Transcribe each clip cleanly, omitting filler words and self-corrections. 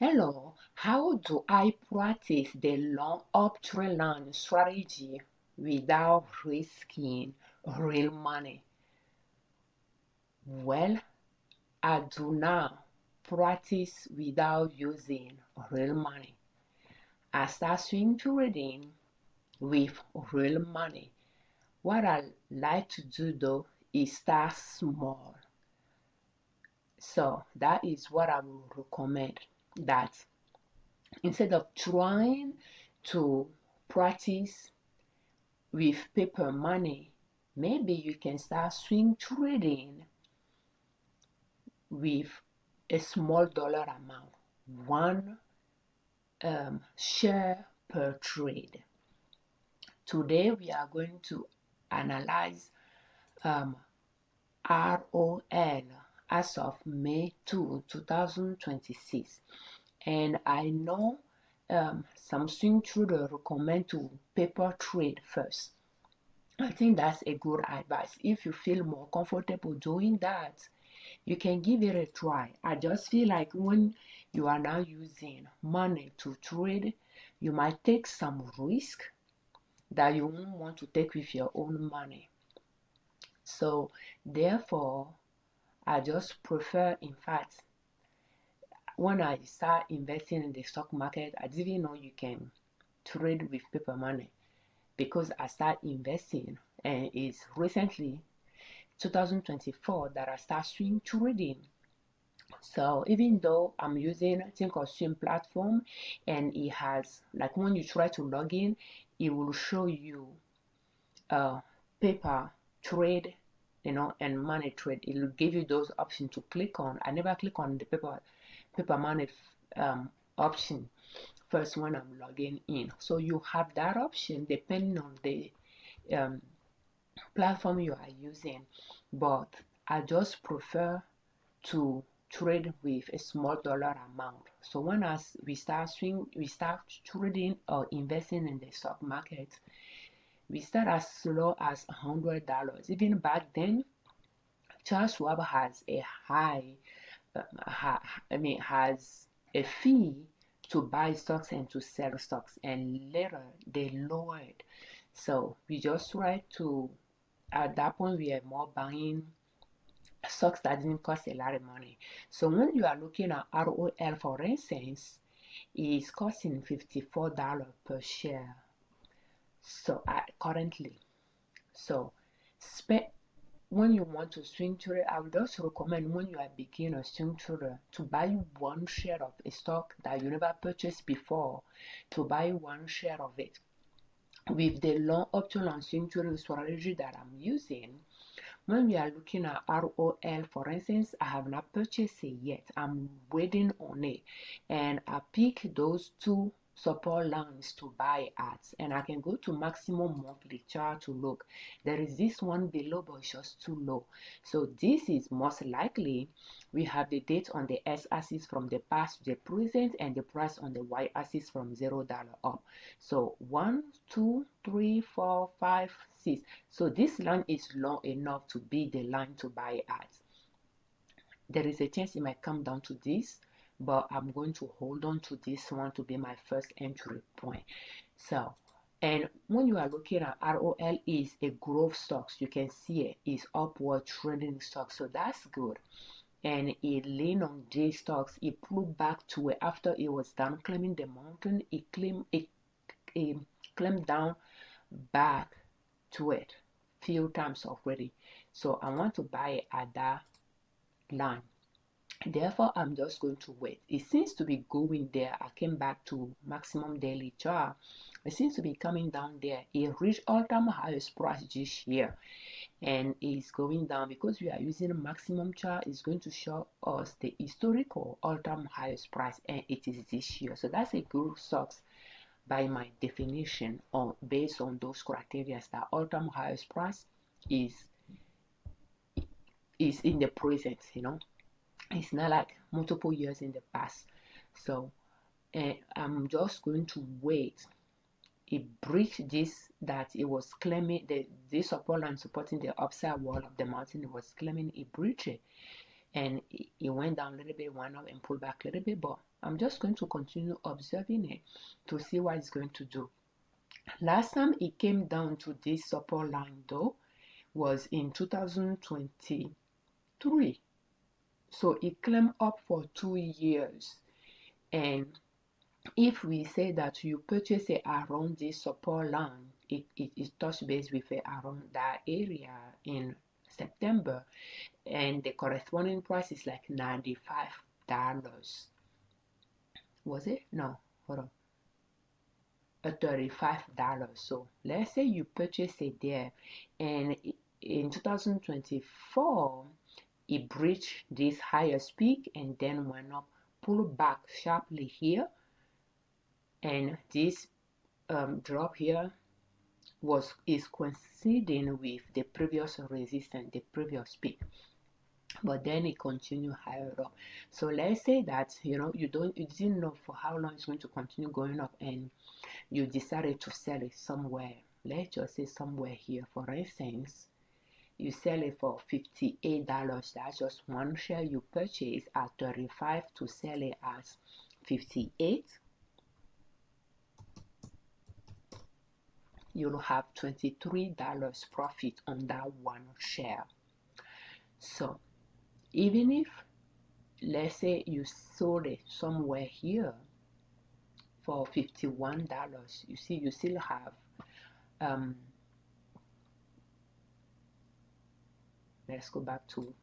Hello, how do I practice the long uptrend line strategy without risking real money? Well, I do not practice without using real money. I start swing trading with real money. What I like to do though is start small. So that is what I will recommend, that instead of trying to practice with paper money, maybe you can start swing trading with a small dollar amount, one share per trade. Today we are going to analyze ROL as of May 2, 2026. And I know some swing traders recommend to paper trade first. I think that's a good advice. If you feel more comfortable doing that, you can give it a try. I just feel like when you are now using money to trade, you might take some risk that you won't want to take with your own money. So therefore, I just prefer, in fact, when I start investing in the stock market, I didn't know you can trade with paper money, because I start investing, and it's recently 2024 that I start swing trading. So even though I'm using Thinkorswim platform, and it has, like, when you try to log in, it will show you paper trade, and money trade. It will give you those options to click on. I never click on the paper money option first when I'm logging in. So you have that option depending on the platform you are using, but I just prefer to trade with a small dollar amount. So when we start trading or investing in the stock market, we start as low as $100. Even back then, Charles Schwab has a has a fee to buy stocks and to sell stocks, and later they lowered. So we just try to, at that point, we are more buying stocks that didn't cost a lot of money. So when you are looking at ROL, for instance, is costing $54 per share. So currently, so when you want to swing trade, I would also recommend, when you are beginner swing trader, to buy one share of a stock that you never purchased before, to buy one share of it. With the long option on swing trading strategy that I'm using, when we are looking at ROL, for instance, I have not purchased it yet. I'm waiting on it, and I pick those two support lines to buy at, and I can go to maximum monthly chart to look. There is this one below, but it's just too low. So this is most likely, we have the date on the x-axis from the past to the present, and the price on the y-axis from $0 up. So 1, 2, 3, 4, 5, 6. So this line is long enough to be the line to buy at. There is a chance it might come down to this, but I'm going to hold on to this one to be my first entry point. So, and when you are looking at ROL, is a growth stocks, you can see it is upward trending stock, so that's good. And it leaned on J stocks. It pulled back to it after it was done climbing the mountain. It climbed down back to it few times already. So I want to buy it at that line. Therefore, I'm just going to wait. It seems to be going there. I came back to maximum daily chart. It seems to be coming down there. It reached all-time highest price this year, and it's going down because we are using a maximum chart. It's going to show us the historical all-time highest price, and it is this year. So that's a good stocks by my definition, based on those criteria, that all-time highest price is in the present. It's not like multiple years in the past. So I'm just going to wait. It breached this, that it was claiming, this support line supporting the upside wall of the mountain. It was claiming it breached it. and it went down a little bit, went up and pulled back a little bit, but I'm just going to continue observing it to see what it's going to do. Last time it came down to this support line though was in 2023. So it climbed up for 2 years. And if we say that you purchase it around this support line, it touched base with it around that area in September, and the corresponding price is like $95. Was it? No, hold on. $35. So let's say you purchase it there, and in 2024 it breached this highest peak and then went up, pulled back sharply here, and this drop here is coinciding with the previous resistance, the previous peak, but then it continued higher up. So let's say that you didn't know for how long it's going to continue going up, and you decided to sell it somewhere. Let's just say somewhere here, for instance, you sell it for $58. That's just one share you purchase at 35 to sell it at 58. You'll have $23 profit on that one share. So even if, let's say, you sold it somewhere here for $51, you see, you still have let's go back to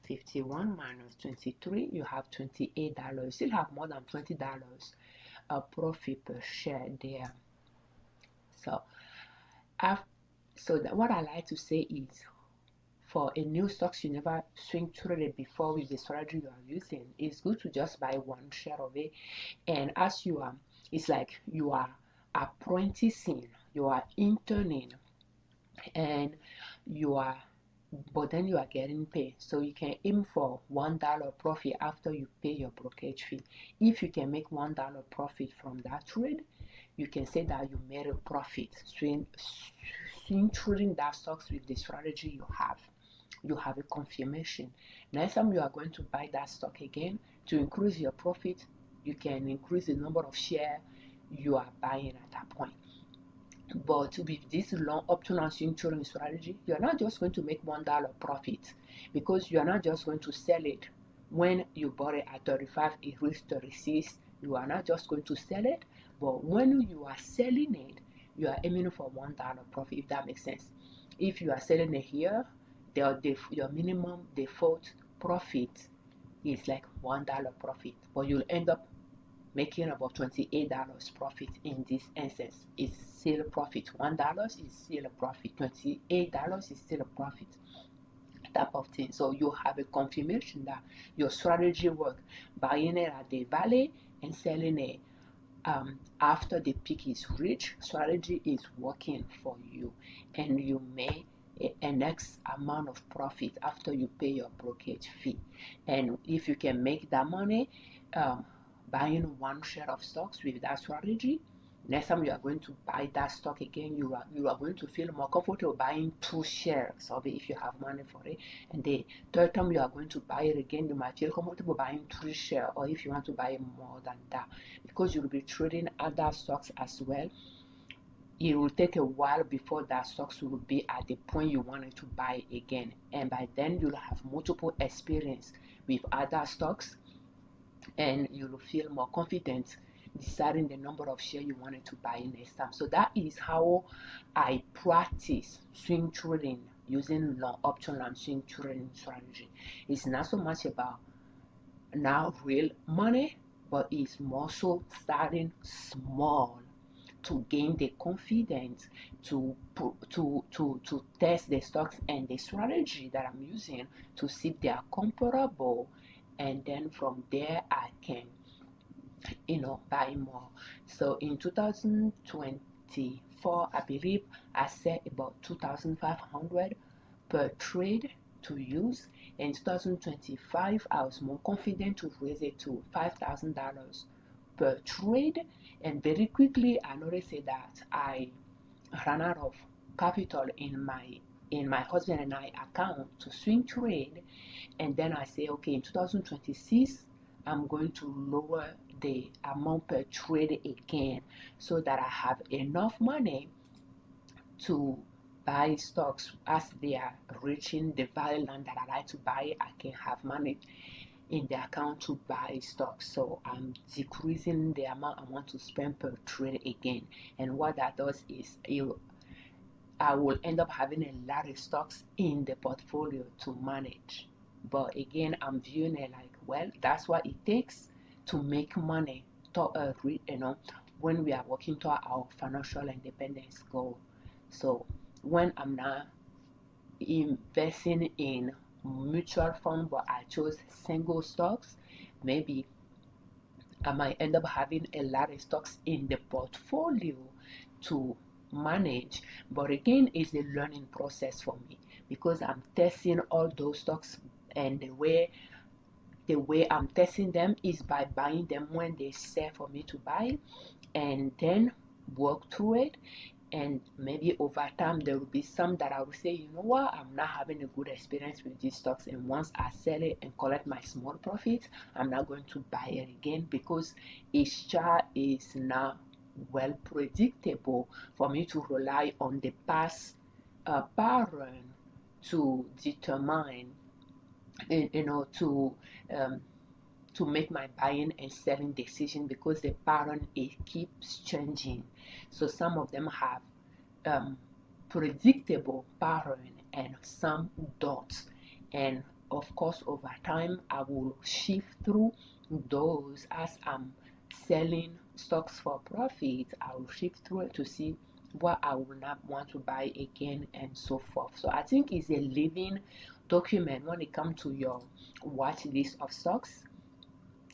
51 minus 23, you have $28. You still have more than $20 profit per share there. So what I like to say is, for a new stocks you never swing traded before with the strategy you are using, it's good to just buy one share of it, and as you are, it's like you are apprenticing, you are interning, and but then you are getting paid. So you can aim for $1 profit after you pay your brokerage fee. If you can make $1 profit from that trade, you can say that you made a profit swing trading that stocks with the strategy you have. You have a confirmation. Next time you are going to buy that stock again, to increase your profit, you can increase the number of shares you are buying at that point. But with this long optional swing trading strategy, you are not just going to make $1 profit, because you are not just going to sell it when you bought it at 35, it reached 36. You are not just going to sell it, but when you are selling it, you are aiming for $1 profit, if that makes sense. If you are selling it here, your minimum default profit is like $1 profit, but you'll end up making about $28 profit in this instance. It's still a profit. $1 is still a profit. $28 is still a profit. Type of thing. So you have a confirmation that your strategy work. Buying it at the valley and selling it after the peak is reached. Strategy is working for you, and you may an X amount of profit after you pay your brokerage fee. And if you can make that money buying one share of stocks with that strategy, next time you are going to buy that stock again, you are going to feel more comfortable buying 2 shares of it if you have money for it. And the third time you are going to buy it again, you might feel comfortable buying 3 shares, or if you want to buy more than that, because you will be trading other stocks as well. It will take a while before that stocks will be at the point you wanted to buy again, and by then you'll have multiple experience with other stocks, and you'll feel more confident deciding the number of shares you wanted to buy next time. So that is how I practice swing trading using long option and swing trading strategy. It's not so much about now real money, but it's more so starting small to gain the confidence to test the stocks and the strategy that I'm using to see if they are comparable, and then from there I can buy more. So in 2024, I believe I set about 2,500 per trade to use. In 2025, I was more confident to raise it to $5,000 per trade, and very quickly I noticed that I ran out of capital in my in my husband and I account to swing trade, and then I say, okay, in 2026 I'm going to lower the amount per trade again so that I have enough money to buy stocks as they are reaching the value line that I like to buy. I can have money in the account to buy stocks, so I'm decreasing the amount I want to spend per trade again. And what that does is I will end up having a lot of stocks in the portfolio to manage. But again, I'm viewing it like, well, that's what it takes to make money to when we are working toward our financial independence goal. So when I'm not investing in mutual fund, but I chose single stocks, maybe I might end up having a lot of stocks in the portfolio to manage. But again, it's a learning process for me because I'm testing all those stocks, and the way I'm testing them is by buying them when they sell for me to buy, and then work through it. And maybe over time there will be some that I will say, you know what, I'm not having a good experience with these stocks, and once I sell it and collect my small profits, I'm not going to buy it again because its chart is not well predictable for me to rely on the past pattern to determine, um, to make my buying and selling decision, because the pattern, it keeps changing. So some of them have predictable pattern and some don't. And of course, over time, I will shift through those as I'm selling stocks for profit. I will shift through it to see what I will not want to buy again and so forth. So I think it's a living document when it comes to your watch list of stocks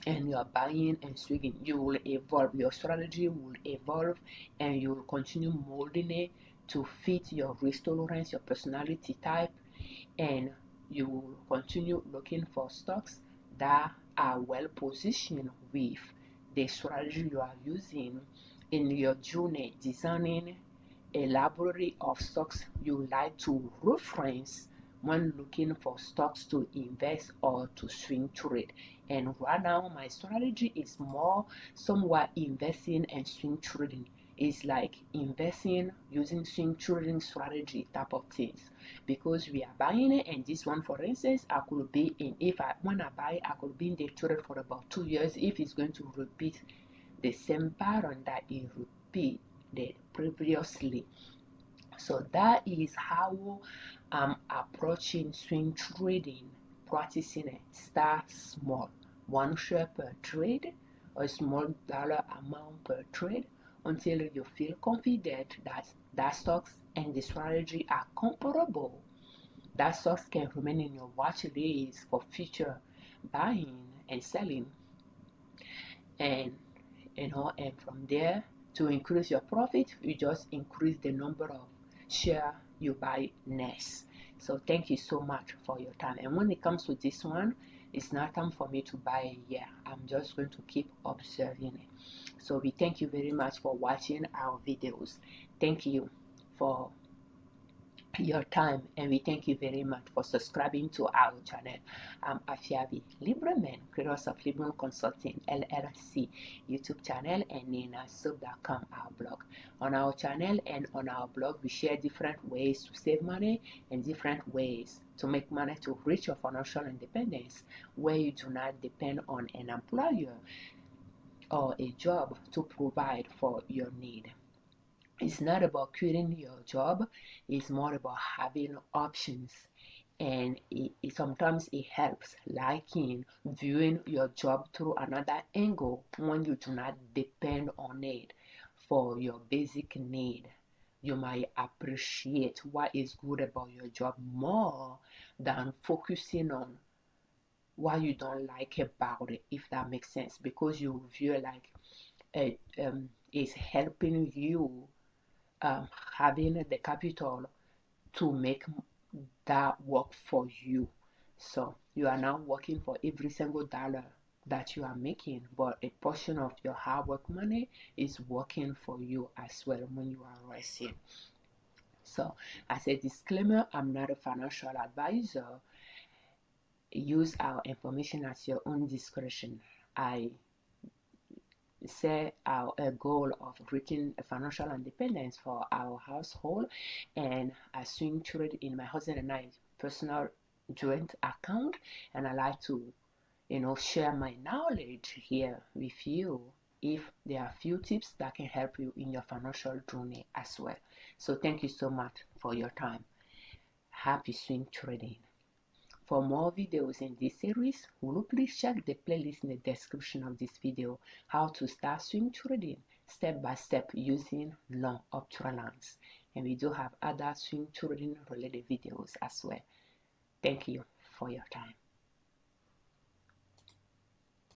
and you are buying and swinging. You will evolve, your strategy will evolve, and you will continue molding it to fit your risk tolerance, your personality type, and you will continue looking for stocks that are well positioned with the strategy you are using in your journey, designing a library of stocks you like to reference when looking for stocks to invest or to swing trade. And right now, my strategy is more somewhat investing and swing trading. It's like investing using swing trading strategy type of things, because we are buying it. And this one, for instance, I could be in, if I when I buy, I could be in the trade for about 2 years if it's going to repeat the same pattern that it repeated previously. So that is how I'm approaching swing trading, practicing it. Start small, one share per trade, a small dollar amount per trade, until you feel confident that that stocks and the strategy are comparable. That stocks can remain in your watch list for future buying and selling, and and from there, to increase your profit, you just increase the number of share you buy next. So thank you so much for your time. And when it comes to this one, it's not time for me to buy yet. I'm just going to keep observing it. So we thank you very much for watching our videos. Thank you for your time, and we thank you very much for subscribing to our channel. I'm Afiabi Liberman, creator of Liberman Consulting L.L.C YouTube channel, and nina.sub.com, our blog. On our channel and on our blog, we share different ways to save money and different ways to make money to reach your financial independence, where you do not depend on an employer or a job to provide for your need. It's not about quitting your job, it's more about having options. And sometimes it helps, like in viewing your job through another angle when you do not depend on it for your basic need. You might appreciate what is good about your job more than focusing on what you don't like about it, if that makes sense, because you view it like it's helping you, having the capital to make that work for you. So you are now working for every single dollar that you are making, but a portion of your hard work money is working for you as well when you are resting. So, as a disclaimer, I'm not a financial advisor. Use our information at your own discretion. I set a goal of reaching financial independence for our household, and I swing trade in my husband and I personal joint account, and I like to share my knowledge here with you if there are few tips that can help you in your financial journey as well. So thank you so much for your time. Happy swing trading. For more videos in this series, will you please check the playlist in the description of this video, how to start swing trading step by step using long uptrend lines. And we do have other swing trading related videos as well. Thank you for your time.